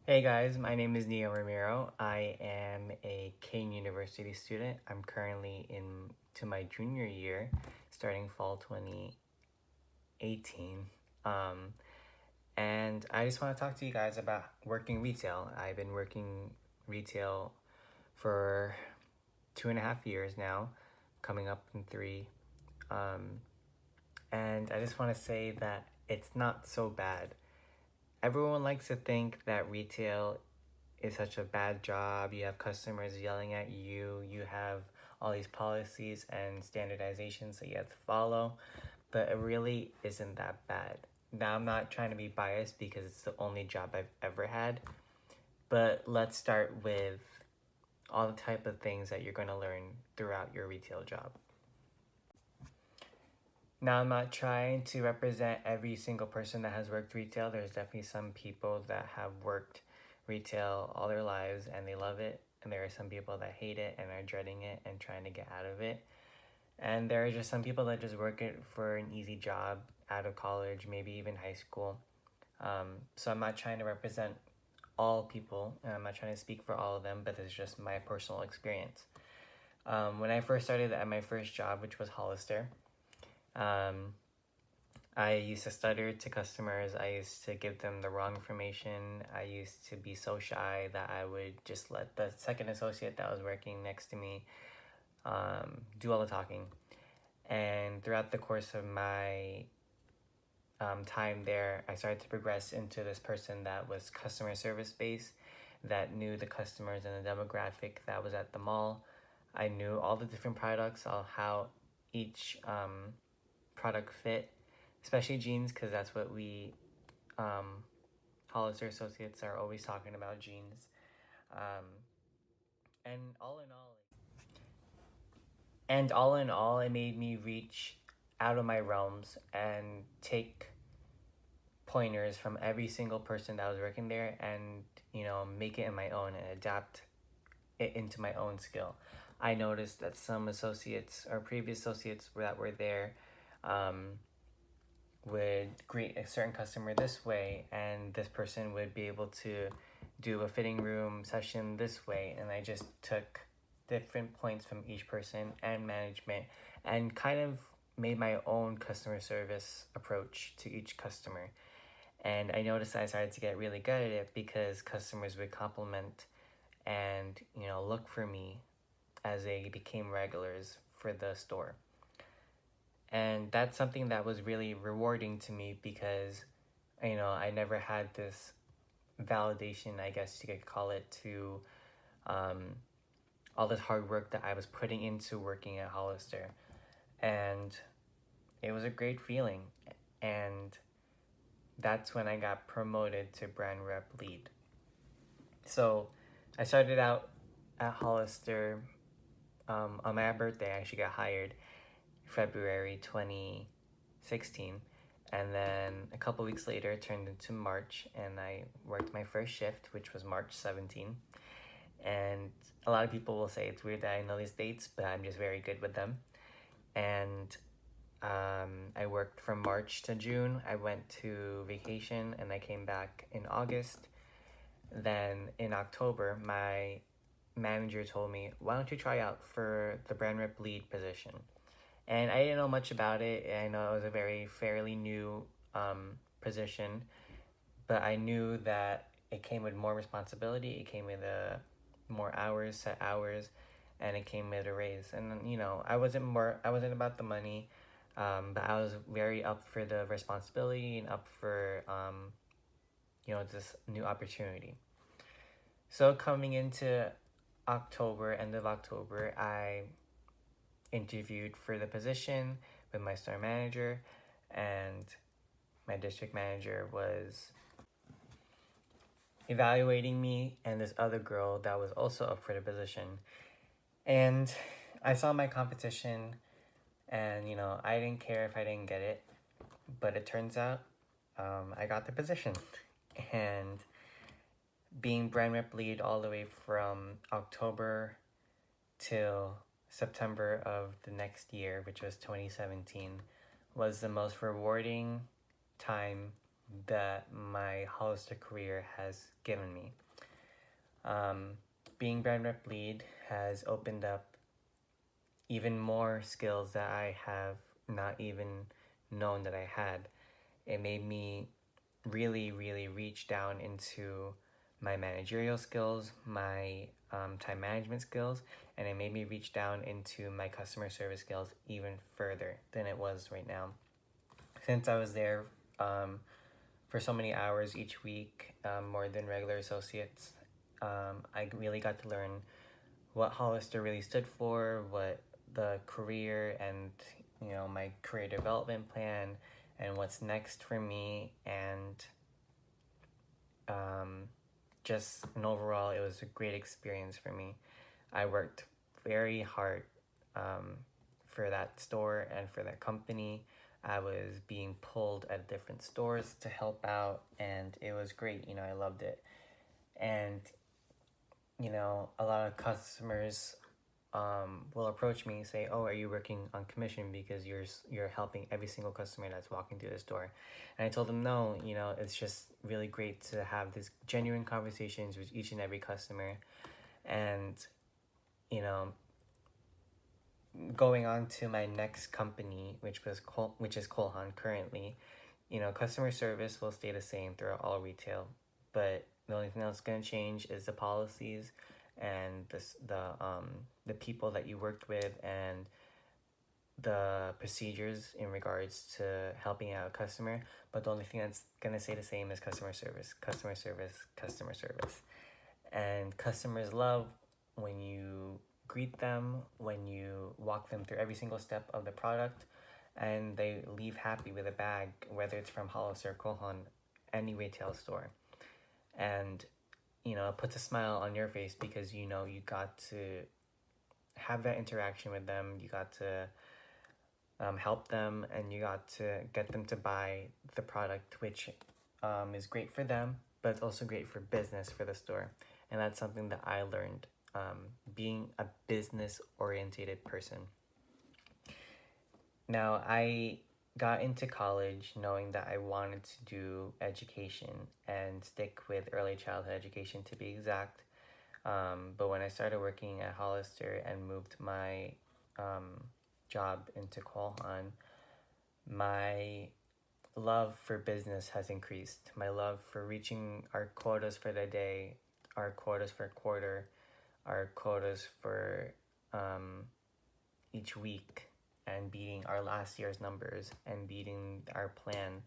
Hey guys, my name is Neo Ramiro. I am a Kane University student. I'm currently into my junior year, starting fall 2018. Um, and I just want to talk to you guys about working retail. I've been working retail for 2.5 years now, coming up in three. Um, and I just want to say that it's not so bad. Everyone likes to think that retail is such a bad job. You have customers yelling at you. You have all these policies and standardizations that you have to follow, but it really isn't that bad. Now, I'm not trying to be biased because it's the only job I've ever had, but let's start with all the type of things that you're going to learn throughout your retail job. Now, I'm not trying to represent every single person that has worked retail. There's definitely some people that have worked retail all their lives and they love it. And there are some people that hate it and are dreading it and trying to get out of it. And there are just some people that just work it for an easy job out of college, maybe even high school. So I'm not trying to represent all people, and I'm not trying to speak for all of them, but it's just my personal experience. When I first started at my first job, which was Hollister, um, I used to stutter to customers. I used to give them the wrong information. I used to be so shy that I would just let the second associate that was working next to me do all the talking. And throughout the course of my time there, I started to progress into this person that was customer service based, that knew the customers and the demographic that was at the mall. I knew all the different products, all how each product fit, especially jeans, because that's what we Hollister associates are always talking about jeans. Um, and all in all, it made me reach out of my realms and take pointers from every single person that was working there and make it in my own and adapt it into my own skill. I noticed that some associates or previous associates that were there um, would greet a certain customer this way, and this person would be able to do a fitting room session this way. And I just took different points from each person and management and kind of made my own customer service approach to each customer. And I noticed I started to get really good at it because customers would compliment and look for me as they became regulars for the store. And that's something that was really rewarding to me because I never had this validation, I guess you could call it, to um, all this hard work that I was putting into working at Hollister. And it was a great feeling. And that's when I got promoted to brand rep lead. So I started out at Hollister on my birthday. I actually got hired February 2016. And then a couple weeks later, it turned into March, and I worked my first shift, which was March 17. And a lot of people will say it's weird that I know these dates, but I'm just very good with them. And I worked from March to June. I went to vacation and I came back in August. Then in October, my manager told me, why don't you try out for the brand rep lead position? And I didn't know much about it. I know it was a very fairly new position, but I knew that it came with more responsibility. It came with more hours, set hours, and it came with a raise. And I wasn't about the money, but I was very up for the responsibility and up for this new opportunity. So coming into October, end of October, I interviewed for the position with my store manager, and my district manager was evaluating me and this other girl that was also up for the position. And I saw my competition, and I didn't care if I didn't get it, but it turns out I got the position. And being brand rep lead all the way from October till September of the next year, which was 2017, was the most rewarding time that my Hollister career has given me. Um, Being brand rep lead has opened up even more skills that I have not even known that I had. It made me really, really reach down into my managerial skills, my time management skills, and it made me reach down into my customer service skills even further than it was right now. Since I was there for so many hours each week, more than regular associates, I really got to learn what Hollister really stood for, what the career and my career development plan, and what's next for me, and just and overall, it was a great experience for me. I worked very hard um, for that store and for that company. I was being pulled at different stores to help out, and it was great. I loved it. And, a lot of customers will approach me and say, "Oh, are you working on commission because you're helping every single customer that's walking through the store?" And I told them, "No, it's just really great to have this genuine conversations with each and every customer, and you know, going on to my next company, which is Kolhan currently. Customer service will stay the same throughout all retail, but the only thing that's going to change is the policies and the people that you worked with and the procedures in regards to helping out a customer. But the only thing that's going to stay the same is customer service, customer service, customer service. And customers love when you greet them, when you walk them through every single step of the product, and they leave happy with a bag, whether it's from Hollister or Kohan, any retail store. And it puts a smile on your face because you got to have that interaction with them, you got to help them, and you got to get them to buy the product, which is great for them, but it's also great for business for the store. And that's something that I learned being a business orientated person. Now, I got into college knowing that I wanted to do education and stick with early childhood education to be exact. But when I started working at Hollister and moved my job into Kolhan, my love for business has increased. My love for reaching our quotas for the day, our quotas for quarter, our quotas for each week, and beating our last year's numbers and beating our plan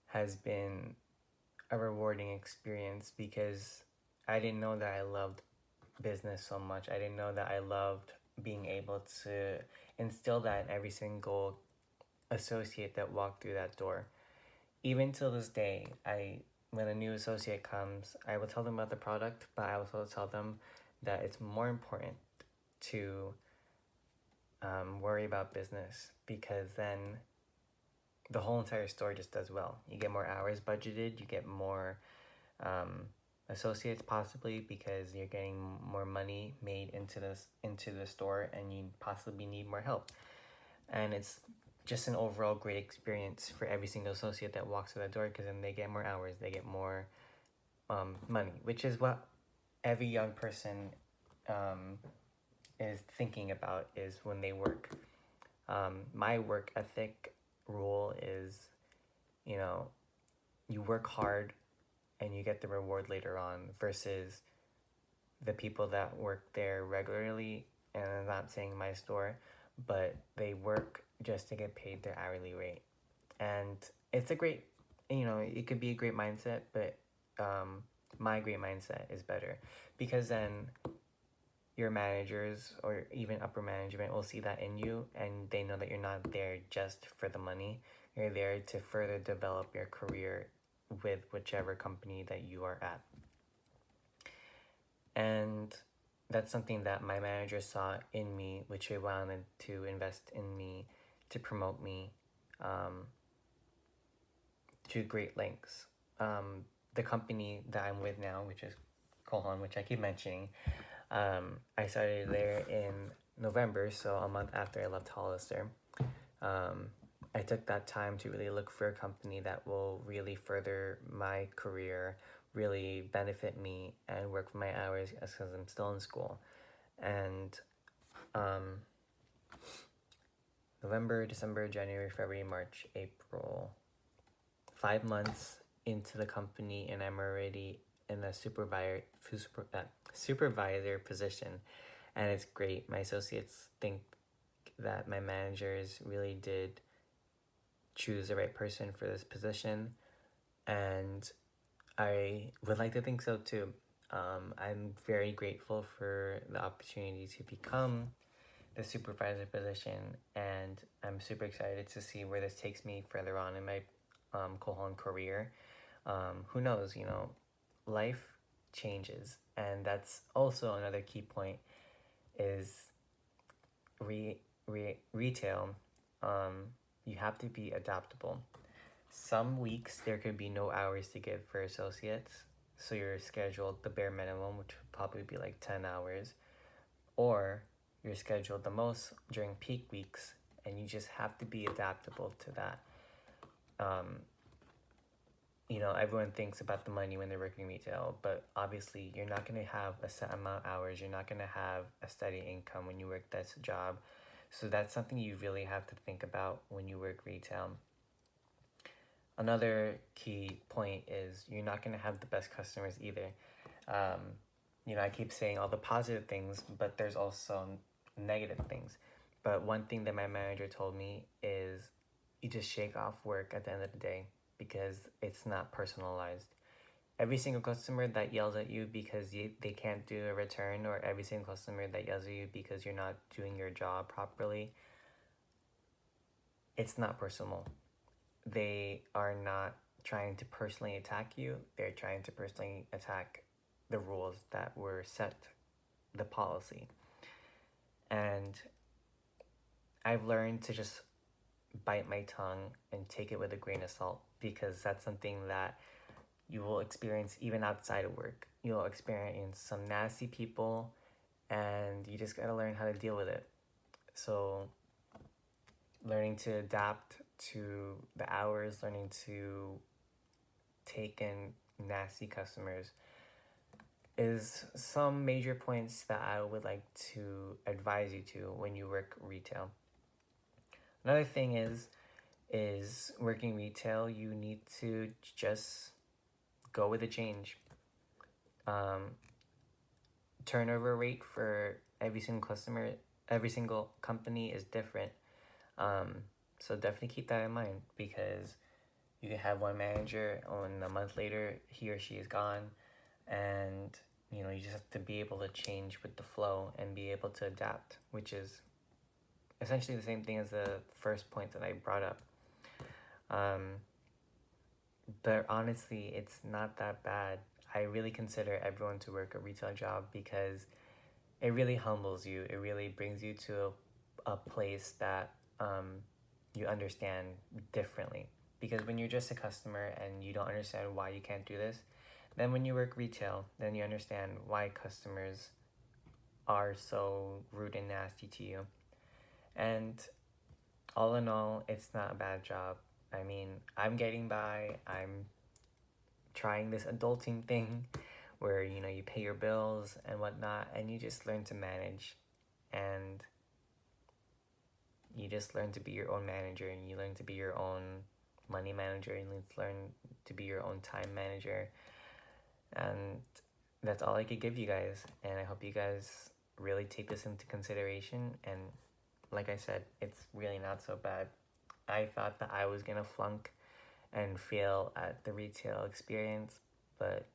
has been a rewarding experience because I didn't know that I loved business so much. I didn't know that I loved being able to instill that in every single associate that walked through that door. Even till this day, when a new associate comes, I will tell them about the product, but I also tell them that it's more important to worry about business because then the whole entire store just does well. You get more hours budgeted, you get more associates possibly because you're getting more money made into the store, and you possibly need more help. And it's just an overall great experience for every single associate that walks through that door because then they get more hours, they get more money, which is what every young person is thinking about is when they work. My work ethic rule is, you work hard and you get the reward later on versus the people that work there regularly, and I'm not saying my store, but they work just to get paid their hourly rate. And it's a great, it could be a great mindset, but my great mindset is better because then your managers or even upper management will see that in you, and they know that you're not there just for the money. You're there to further develop your career with whichever company that you are at. And that's something that my manager saw in me, which they wanted to invest in me to promote me to great lengths. The company that I'm with now, which is Kolhan, which I keep mentioning, I started there in November, so a month after I left Hollister. I took that time to really look for a company that will really further my career, really benefit me, and work for my hours because I'm still in school. And um, November, December, January, February, March, April, 5 months into the company, and I'm already in a supervisor position, and it's great. My associates think that my managers really did choose the right person for this position, and I would like to think so too. I'm very grateful for the opportunity to become the supervisor position, and I'm super excited to see where this takes me further on in my Kohan career. Who knows, life changes, and that's also another key point is retail. You have to be adaptable. Some weeks there could be no hours to give for associates, so you're scheduled the bare minimum, which would probably be like 10 hours, or you're scheduled the most during peak weeks, and you just have to be adaptable to that. Everyone thinks about the money when they're working retail, but obviously you're not going to have a set amount of hours. You're not going to have a steady income when you work this job. So that's something you really have to think about when you work retail. Another key point is you're not going to have the best customers either. I keep saying all the positive things, but there's also negative things. But one thing that my manager told me is you just shake off work at the end of the day because it's not personalized. Every single customer that yells at you because they can't do a return, or every single customer that yells at you because you're not doing your job properly, it's not personal. They are not trying to personally attack you. They're trying to personally attack the rules that were set, the policy. And I've learned to just bite my tongue and take it with a grain of salt, because that's something that you will experience even outside of work. You'll experience some nasty people, and you just gotta learn how to deal with it. So learning to adapt to the hours, learning to take in nasty customers is some major points that I would like to advise you to when you work retail. Another thing is working retail, you need to just go with the change. Turnover rate for every single customer, every single company is different. So definitely keep that in mind, because you can have one manager and a month later he or she is gone, and you just have to be able to change with the flow and be able to adapt, which is essentially the same thing as the first point that I brought up. But honestly, it's not that bad. I really consider everyone to work a retail job because it really humbles you. It really brings you to a place that you understand differently. Because when you're just a customer and you don't understand why you can't do this, then when you work retail, then you understand why customers are so rude and nasty to you. And all in all, it's not a bad job. I mean, I'm getting by. I'm trying this adulting thing where you pay your bills and whatnot, and you just learn to manage, and you just learn to be your own manager, and you learn to be your own money manager, and you learn to be your own time manager. And that's all I could give you guys, and I hope you guys really take this into consideration. And like I said, it's really not so bad. I thought that I was gonna flunk and fail at the retail experience, but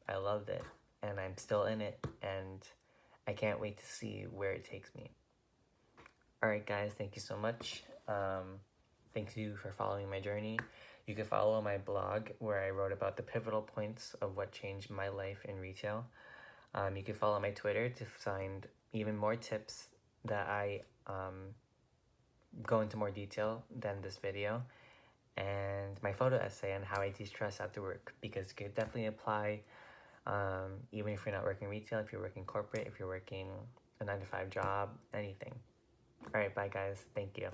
I loved it, and I'm still in it, and I can't wait to see where it takes me. Alright guys, thank you so much. Thank you for following my journey. You can follow my blog where I wrote about the pivotal points of what changed my life in retail. You can follow my Twitter to find even more tips that I go into more detail than this video, and my photo essay on how I de-stress after work, because it could definitely apply even if you're not working retail, if you're working corporate, if you're working a 9-to-5 job, anything. Alright, bye guys. Thank you.